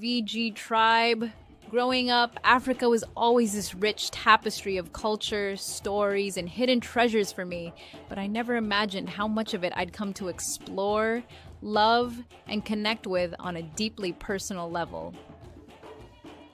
VG tribe. Growing up, Africa was always this rich tapestry of culture, stories, and hidden treasures for me, but I never imagined how much of it I'd come to explore, love, and connect with on a deeply personal level.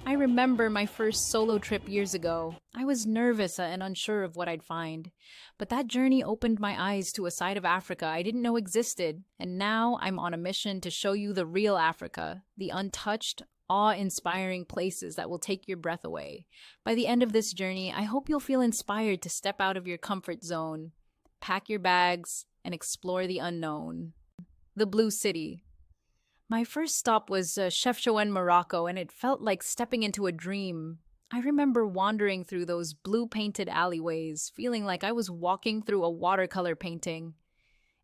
I remember my first solo trip years ago. I was nervous and unsure of what I'd find. But that journey opened my eyes to a side of Africa I didn't know existed, and now I'm on a mission to show you the real Africa, the untouched, awe-inspiring places that will take your breath away. By the end of this journey, I hope you'll feel inspired to step out of your comfort zone, pack your bags, and explore the unknown. The Blue City. My first stop was Chefchaouen, Morocco, and it felt like stepping into a dream. I remember wandering through those blue-painted alleyways, feeling like I was walking through a watercolor painting.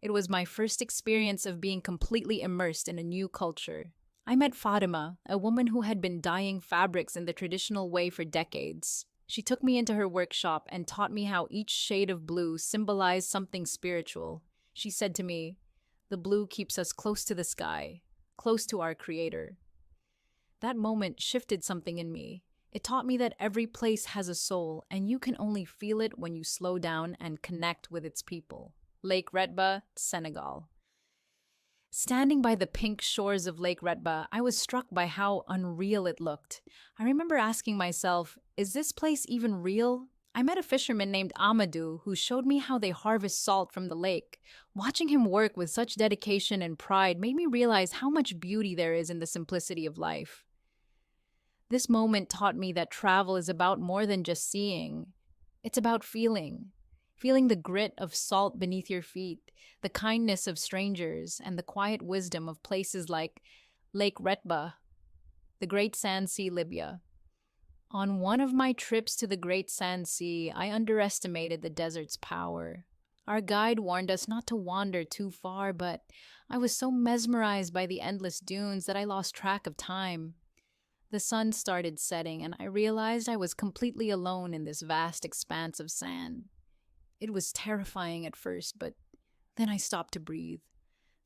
It was my first experience of being completely immersed in a new culture. I met Fatima, a woman who had been dyeing fabrics in the traditional way for decades. She took me into her workshop and taught me how each shade of blue symbolized something spiritual. She said to me, "The blue keeps us close to the sky, close to our Creator." That moment shifted something in me. It taught me that every place has a soul, and you can only feel it when you slow down and connect with its people. Lake Retba, Senegal. Standing by the pink shores of Lake Retba, I was struck by how unreal it looked. I remember asking myself, is this place even real? I met a fisherman named Amadou who showed me how they harvest salt from the lake. Watching him work with such dedication and pride made me realize how much beauty there is in the simplicity of life. This moment taught me that travel is about more than just seeing. It's about feeling. Feeling the grit of salt beneath your feet, the kindness of strangers, and the quiet wisdom of places like Lake Retba, the Great Sand Sea, Libya. On one of my trips to the Great Sand Sea, I underestimated the desert's power. Our guide warned us not to wander too far, but I was so mesmerized by the endless dunes that I lost track of time. The sun started setting, and I realized I was completely alone in this vast expanse of sand. It was terrifying at first, but then I stopped to breathe.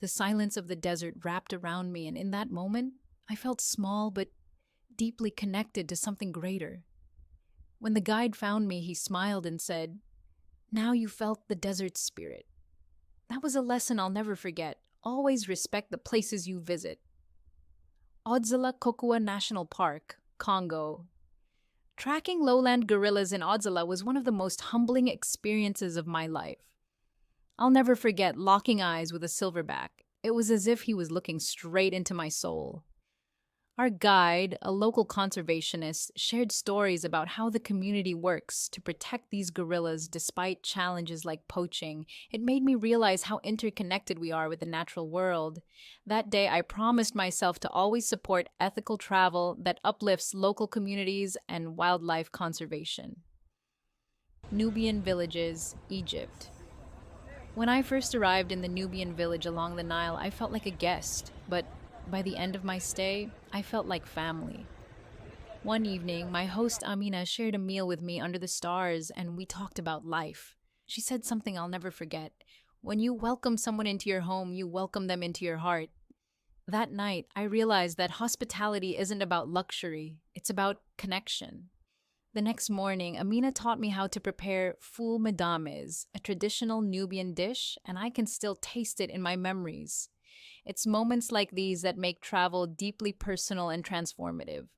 The silence of the desert wrapped around me, and in that moment, I felt small but deeply connected to something greater. When the guide found me, he smiled and said, "Now you felt the desert spirit." That was a lesson I'll never forget. Always respect the places you visit. Odzala Kokua National Park, Congo. Tracking lowland gorillas in Odzala was one of the most humbling experiences of my life. I'll never forget locking eyes with a silverback. It was as if he was looking straight into my soul. Our guide, a local conservationist, shared stories about how the community works to protect these gorillas despite challenges like poaching. It made me realize how interconnected we are with the natural world. That day, I promised myself to always support ethical travel that uplifts local communities and wildlife conservation. Nubian villages, Egypt. When I first arrived in the Nubian village along the Nile, I felt like a guest, but by the end of my stay, I felt like family. One evening, my host Amina shared a meal with me under the stars, and we talked about life. She said something I'll never forget. When you welcome someone into your home, you welcome them into your heart. That night, I realized that hospitality isn't about luxury, it's about connection. The next morning, Amina taught me how to prepare foul medames, a traditional Nubian dish, and I can still taste it in my memories. It's moments like these that make travel deeply personal and transformative.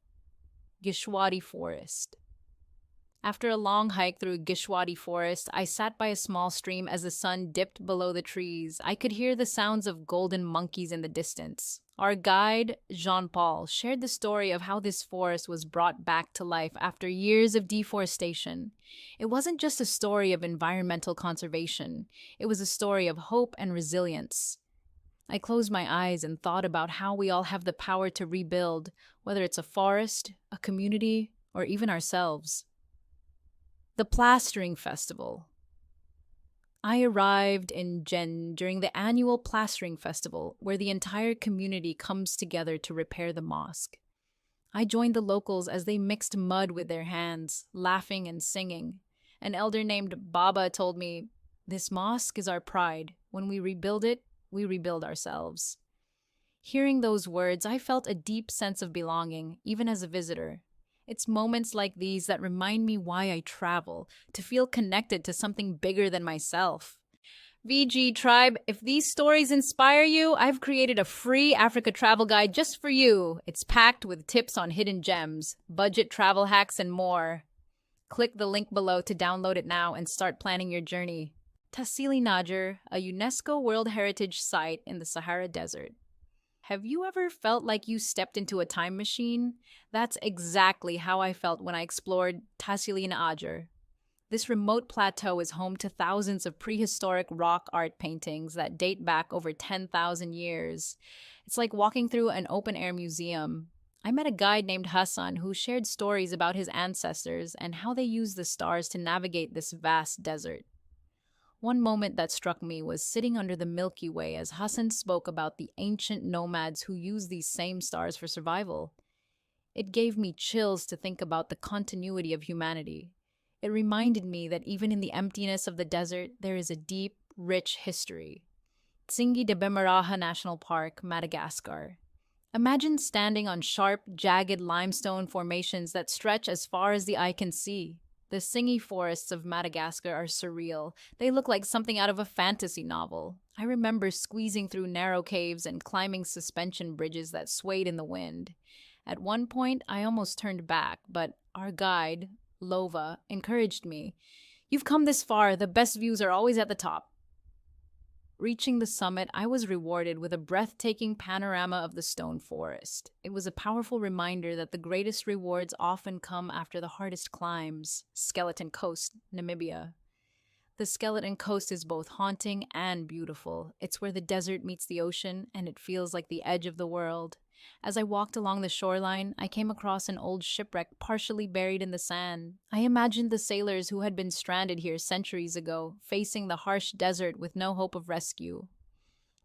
Gishwati Forest. After a long hike through Gishwati Forest, I sat by a small stream as the sun dipped below the trees. I could hear the sounds of golden monkeys in the distance. Our guide, Jean-Paul, shared the story of how this forest was brought back to life after years of deforestation. It wasn't just a story of environmental conservation. It was a story of hope and resilience. I closed my eyes and thought about how we all have the power to rebuild, whether it's a forest, a community, or even ourselves. The Plastering Festival. I arrived in Jen during the annual Plastering Festival, where the entire community comes together to repair the mosque. I joined the locals as they mixed mud with their hands, laughing and singing. An elder named Baba told me, "This mosque is our pride. When we rebuild it, we rebuild ourselves." Hearing those words, I felt a deep sense of belonging, even as a visitor. It's moments like these that remind me why I travel, to feel connected to something bigger than myself. VG Tribe, if these stories inspire you, I've created a free Africa travel guide just for you. It's packed with tips on hidden gems, budget travel hacks, and more. Click the link below to download it now and start planning your journey. Tassili Najer, a UNESCO World Heritage Site in the Sahara Desert. Have you ever felt like you stepped into a time machine? That's exactly how I felt when I explored Tassili Najer. This remote plateau is home to thousands of prehistoric rock art paintings that date back over 10,000 years. It's like walking through an open-air museum. I met a guide named Hassan who shared stories about his ancestors and how they used the stars to navigate this vast desert. One moment that struck me was sitting under the Milky Way as Hassan spoke about the ancient nomads who used these same stars for survival. It gave me chills to think about the continuity of humanity. It reminded me that even in the emptiness of the desert, there is a deep, rich history. Tsingy de Bemaraha National Park, Madagascar. Imagine standing on sharp, jagged limestone formations that stretch as far as the eye can see. The Tsingy forests of Madagascar are surreal. They look like something out of a fantasy novel. I remember squeezing through narrow caves and climbing suspension bridges that swayed in the wind. At one point, I almost turned back, but our guide, Lova, encouraged me. "You've come this far, the best views are always at the top." Reaching the summit, I was rewarded with a breathtaking panorama of the stone forest. It was a powerful reminder that the greatest rewards often come after the hardest climbs. Skeleton Coast, Namibia. The Skeleton Coast is both haunting and beautiful. It's where the desert meets the ocean, and it feels like the edge of the world. As I walked along the shoreline, I came across an old shipwreck partially buried in the sand. I imagined the sailors who had been stranded here centuries ago, facing the harsh desert with no hope of rescue.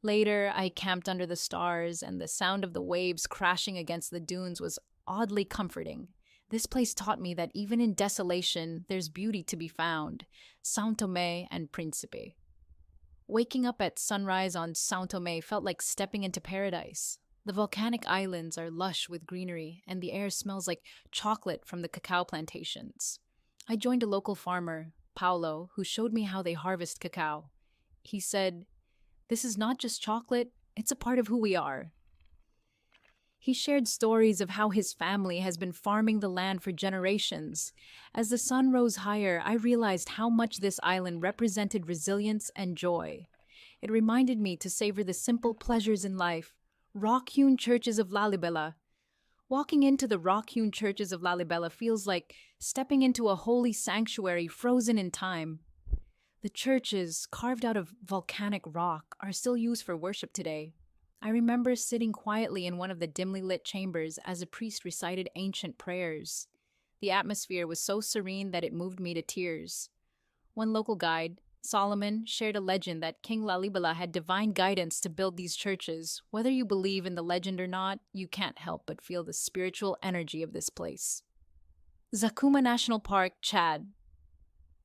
Later, I camped under the stars, and the sound of the waves crashing against the dunes was oddly comforting. This place taught me that even in desolation, there's beauty to be found. São Tomé and Príncipe. Waking up at sunrise on São Tomé felt like stepping into paradise. The volcanic islands are lush with greenery, and the air smells like chocolate from the cacao plantations. I joined a local farmer, Paulo, who showed me how they harvest cacao. He said, "This is not just chocolate, it's a part of who we are." He shared stories of how his family has been farming the land for generations. As the sun rose higher, I realized how much this island represented resilience and joy. It reminded me to savor the simple pleasures in life. Rock-hewn churches of Lalibela. Walking into the rock-hewn churches of Lalibela feels like stepping into a holy sanctuary frozen in time. The churches, carved out of volcanic rock, are still used for worship today. I remember sitting quietly in one of the dimly lit chambers as a priest recited ancient prayers. The atmosphere was so serene that it moved me to tears. One local guide, Solomon, shared a legend that King Lalibela had divine guidance to build these churches. Whether you believe in the legend or not, you can't help but feel the spiritual energy of this place. Zakuma National Park, Chad.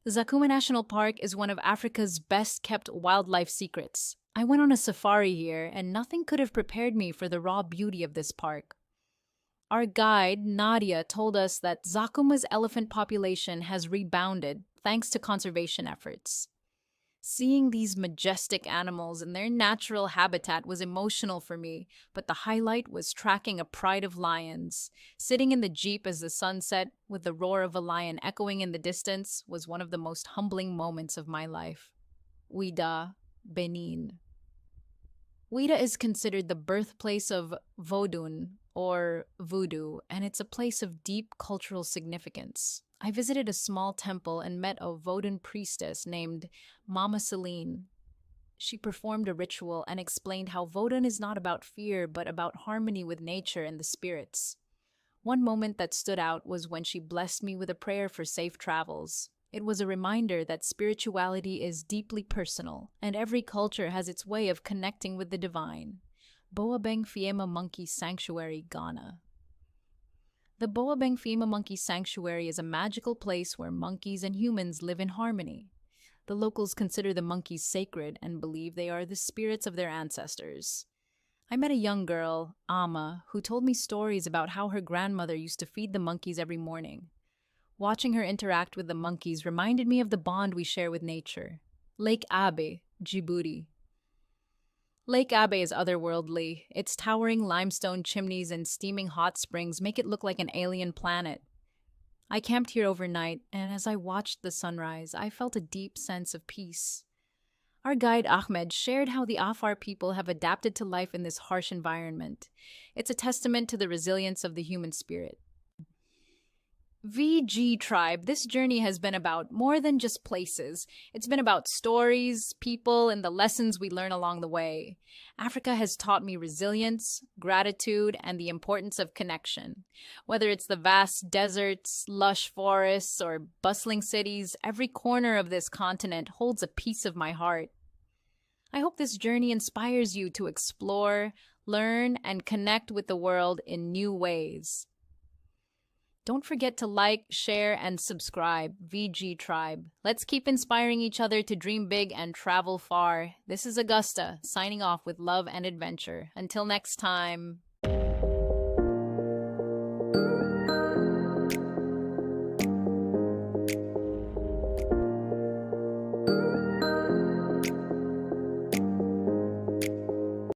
The Zakuma National Park is one of Africa's best-kept wildlife secrets. I went on a safari here, and nothing could have prepared me for the raw beauty of this park. Our guide, Nadia, told us that Zakuma's elephant population has rebounded thanks to conservation efforts. Seeing these majestic animals in their natural habitat was emotional for me, but the highlight was tracking a pride of lions. Sitting in the jeep as the sun set, with the roar of a lion echoing in the distance, was one of the most humbling moments of my life. Ouidah, Benin. Ouidah is considered the birthplace of Vodun, or voodoo, and it's a place of deep cultural significance. I visited a small temple and met a Vodun priestess named Mama Celine. She performed a ritual and explained how Vodun is not about fear, but about harmony with nature and the spirits. One moment that stood out was when she blessed me with a prayer for safe travels. It was a reminder that spirituality is deeply personal, and every culture has its way of connecting with the divine. Boabeng Fiema Monkey Sanctuary, Ghana. The Boabeng Fiema Monkey Sanctuary is a magical place where monkeys and humans live in harmony. The locals consider the monkeys sacred and believe they are the spirits of their ancestors. I met a young girl, Amma, who told me stories about how her grandmother used to feed the monkeys every morning. Watching her interact with the monkeys reminded me of the bond we share with nature. Lake Abe, Djibouti. Lake Abe is otherworldly. Its towering limestone chimneys and steaming hot springs make it look like an alien planet. I camped here overnight, and as I watched the sunrise, I felt a deep sense of peace. Our guide Ahmed shared how the Afar people have adapted to life in this harsh environment. It's a testament to the resilience of the human spirit. VG Tribe, this journey has been about more than just places. It's been about stories, people, and the lessons we learn along the way. Africa has taught me resilience, gratitude, and the importance of connection. Whether it's the vast deserts, lush forests, or bustling cities, every corner of this continent holds a piece of my heart. I hope this journey inspires you to explore, learn, and connect with the world in new ways. Don't forget to like, share, and subscribe, VG Tribe. Let's keep inspiring each other to dream big and travel far. This is Augusta, signing off with love and adventure. Until next time.